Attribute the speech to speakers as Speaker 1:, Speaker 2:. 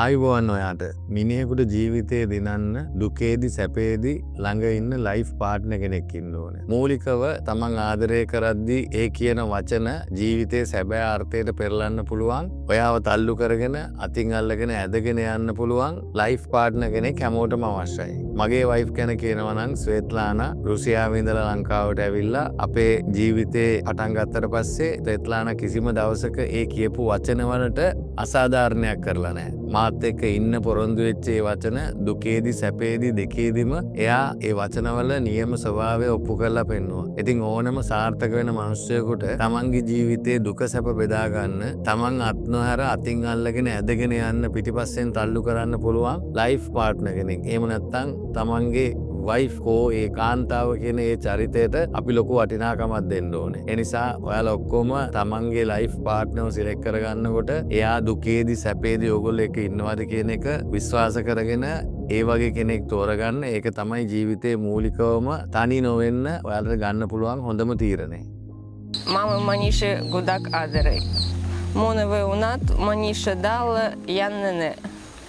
Speaker 1: ආයුබෝවන් ඔයාට මිනිහෙකුට ජීවිතේ දිනන්න දුකේදි සැපේදි ළඟ ඉන්න ලයිෆ් පාර්ට්නර් කෙනෙක් ඉන්න ඕනේ. මූලිකව තමන් ආදරය කරද්දී ඒ කියන වචන ජීවිතේ සැබෑ අර්ථයට පෙරලන්න පුළුවන්. ඔයාව තල්ලු කරගෙන අතින් අල්ලගෙන ඇදගෙන යන්න පුළුවන් ලයිෆ් පාර්ට්නර් කෙනෙක් හැමෝටම අවශ්‍යයි. මගේ වයිෆ් ගැන කියනවා නම් ස්වේත්ලානා රුසියාවේ ඉඳලා ලංකාවට ඇවිල්ලා අපේ ජීවිතේ පටන් ගත්තට පස්සේ ස්වේත්ලානා කිසිම දවසක ඒ කියපු වචන වලට අසාධාරණයක් කරලා නැහැ. මාත් එක්ක ඉන්න පොරොන්දු වෙච්ච ඒ වචන දුකේදී සැපේදී දෙකේදීම එයා ඒ වචනවල නියම ස්වභාවය ඔප්පු කරලා පෙන්නුවා. ඉතින් ඕනම සාර්ථක වෙන මිනිස්සෙකුට තමන්ගේ ජීවිතේ දුක සැප බෙදා ගන්න, තමන් අත් නොහැර අතින් අල්ලගෙන ඇදගෙන යන්න පිටිපස්සෙන් තල්ලු කරන්න පුළුවන් ලයිෆ් පාර්ට්නර් කෙනෙක්. එහෙම නැත්නම් තමන්ගේ වයිෆ් කෝ ඒ කාන්තාව කියන ඒ චරිතයට අපි ලොකු වටිනාකමක් දෙන්න ඕනේ. ඒ නිසා ඔයාලා ඔක්කොම තමන්ගේ ලයිෆ් පාර්ට්නර්ව සිලෙක්ට් කරගන්නකොට එයා දුකේදී සැපේදී ඕගොල්ලෝ එක්ක ඉන්නවද කියන එක විශ්වාස කරගෙන ඒ වගේ කෙනෙක් තෝරගන්න. ඒක තමයි ජීවිතේ මූලිකවම තනි නොවෙන්න ඔයාලට ගන්න පුළුවන් හොඳම තීරණය.
Speaker 2: Мама Маніше гудак адери. Моне веунат Маніше дала яннене.